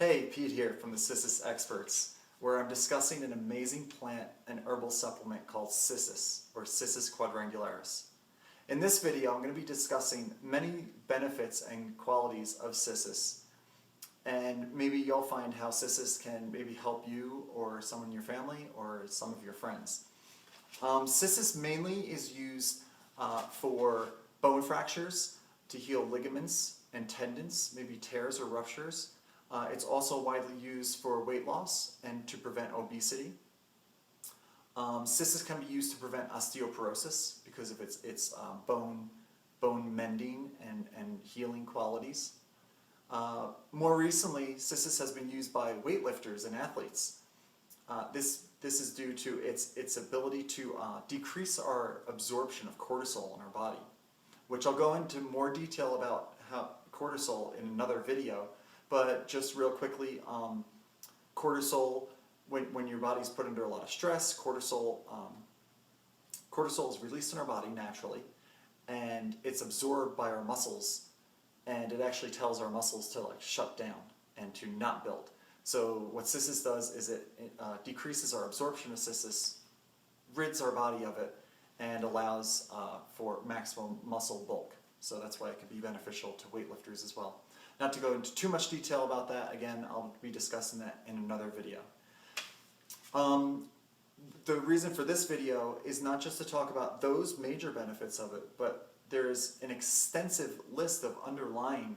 Hey, Pete here from the Cissus Experts, where I'm discussing an amazing plant and herbal supplement called Cissus, or Cissus Quadrangularis. In this video, I'm going to be discussing many benefits and qualities of Cissus, and maybe you'll find how Cissus can maybe help you or someone in your family or some of your friends. Cissus mainly is used for bone fractures, to heal ligaments and tendons, maybe tears or ruptures. It's also widely used for weight loss and to prevent obesity. Cissus can be used to prevent osteoporosis because of its bone mending and healing qualities. More recently, Cissus has been used by weightlifters and athletes. This is due to its ability to decrease our absorption of cortisol in our body, which I'll go into more detail about how cortisol in another video. But just real quickly, cortisol, when your body's put under a lot of stress, cortisol is released in our body naturally, and it's absorbed by our muscles, and it actually tells our muscles to shut down and to not build. So what Cissus does is it decreases our absorption of Cissus, rids our body of it, and allows for maximum muscle bulk. So that's why it can be beneficial to weightlifters as well. Not to go into too much detail about that, again, I'll be discussing that in another video. The reason for this video is not just to talk about those major benefits of it, but there's an extensive list of underlying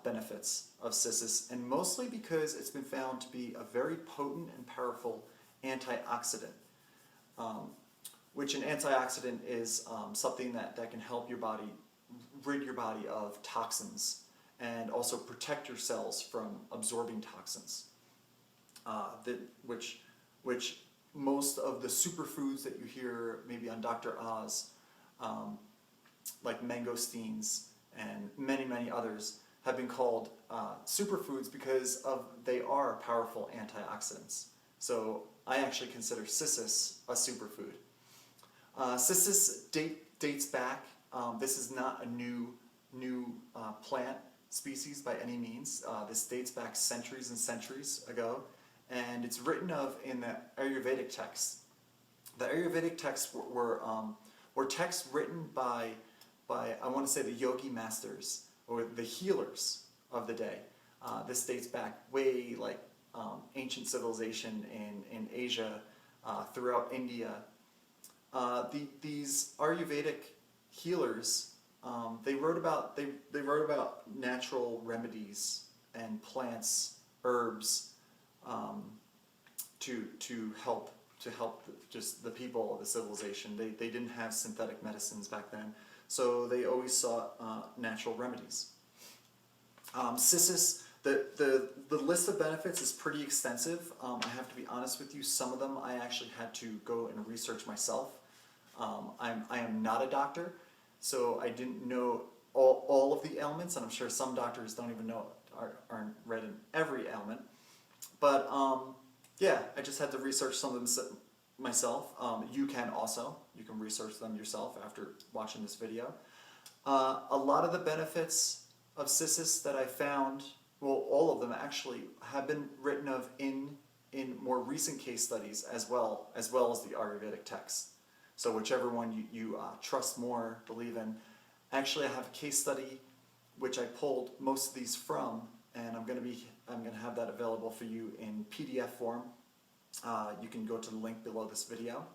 benefits of Cissus, and mostly because it's been found to be a very potent and powerful antioxidant, which an antioxidant is something that can help your body rid your body of toxins and also protect your cells from absorbing toxins, which most of the superfoods that you hear maybe on Dr. Oz, like mangosteens and many others, have been called superfoods because they are powerful antioxidants. So I actually consider Cissus a superfood. Cissus dates back. This is not a new plant species by any means. This dates back centuries and centuries ago, and it's written of in the Ayruvedic texts. The Ayruvedic texts were texts written by I want to say the yogi masters or the healers of the day. This dates back way ancient civilization in Asia, throughout India. These Ayurvedic healers, they wrote about natural remedies and plants, herbs, to help just the people of the civilization. They didn't have synthetic medicines back then, so they always sought natural remedies. Cissus, the list of benefits is pretty extensive. I have to be honest with you, some of them I actually had to go and research myself. I am not a doctor, so I didn't know all of the ailments, and I'm sure some doctors don't even know, aren't read in every ailment. But yeah, I just had to research some of them myself. You can research them yourself after watching this video. A lot of the benefits of Cissus that I found, well, all of them actually, have been written of in more recent case studies as well as the Ayurvedic texts. So whichever one you trust more, believe in. Actually, I have a case study which I pulled most of these from, and I'm going to have that available for you in PDF form. You can go to the link below this video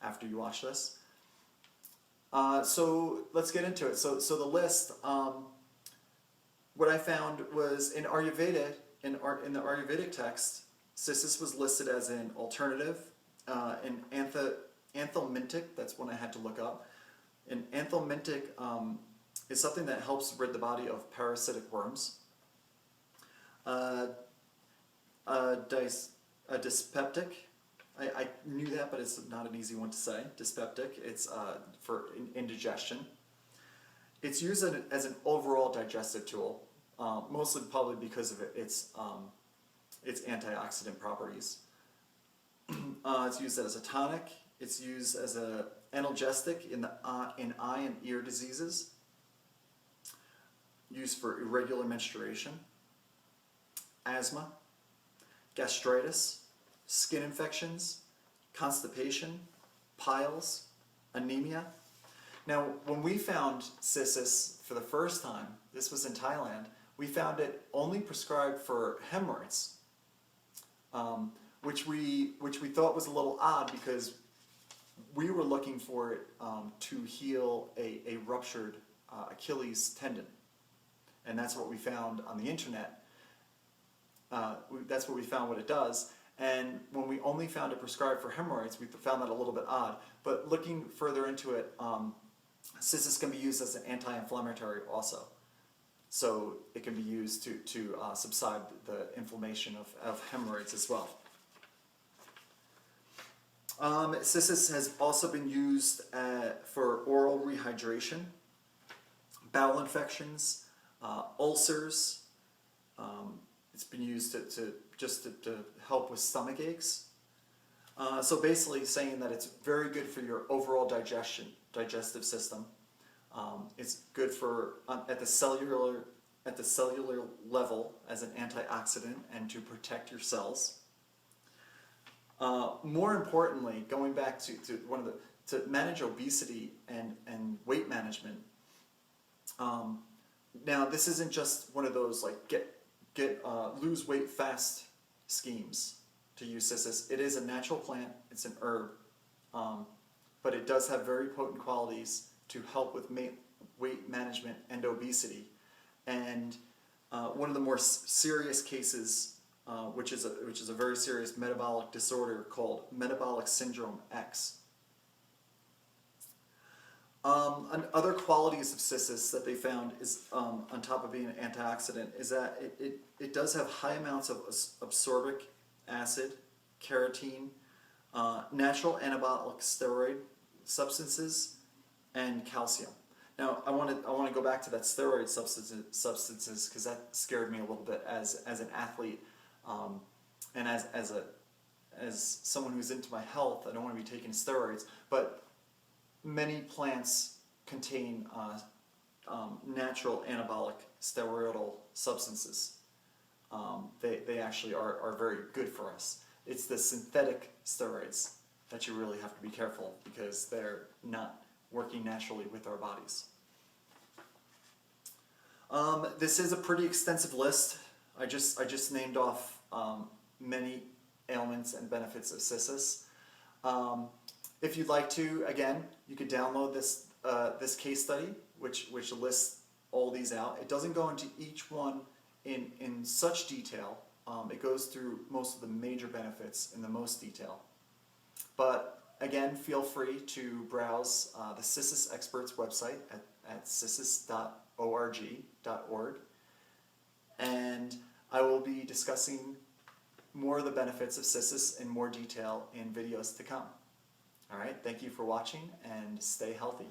after you watch this. So let's get into it. So the list, what I found was in Ayurveda, in the Ayurvedic text, Cissus was listed as an alternative, an anthelmintic. That's one I had to look up. An anthelmintic is something that helps rid the body of parasitic worms. A dyspeptic. I knew that, but it's not an easy one to say. Dyspeptic. It's for indigestion. It's used as an overall digestive tool, mostly probably because of its antioxidant properties. It's used as a tonic. It's used as an analgesic in eye and ear diseases. Used for irregular menstruation, asthma, gastritis, skin infections, constipation, piles, anemia. Now, when we found Cissus for the first time, this was in Thailand, we found it only prescribed for hemorrhoids, which we thought was a little odd because we were looking for it to heal a ruptured Achilles tendon. And that's what we found on the internet. That's what we found what it does. And when we only found it prescribed for hemorrhoids, we found that a little bit odd. But looking further into it, Cissus can be used as an anti-inflammatory also. So it can be used to subside the inflammation of hemorrhoids as well. Cissus has also been used for oral rehydration, bowel infections, ulcers. It's been used to help with stomach aches. So basically saying that it's very good for your overall digestive system. It's good for at the cellular level as an antioxidant and to protect your cells. More importantly, going back to to manage obesity and weight management. Now this isn't just one of those like lose weight fast schemes to use Cissus. It is a natural plant. It's an herb, but it does have very potent qualities to help with weight management and obesity. And one of the more serious cases, which is a very serious metabolic disorder called metabolic syndrome X. And other qualities of Cissus that they found is, on top of being an antioxidant, is that it does have high amounts of absorbic acid, carotene, natural anabolic steroid substances, and calcium. Now I want to go back to that steroid substances because that scared me a little bit as an athlete, and as someone who's into my health. I don't want to be taking steroids, but many plants contain natural anabolic steroidal substances. They actually are very good for us. It's the synthetic steroids that you really have to be careful because they're not working naturally with our bodies. This is a pretty extensive list. I just named off many ailments and benefits of Cissus. If you'd like to, again, you could download this case study, which lists all these out. It doesn't go into each one in such detail. It goes through most of the major benefits in the most detail. But again, feel free to browse the Cissus Experts website at cissus.org. And I will be discussing more of the benefits of Cissus in more detail in videos to come. All right, thank you for watching and stay healthy.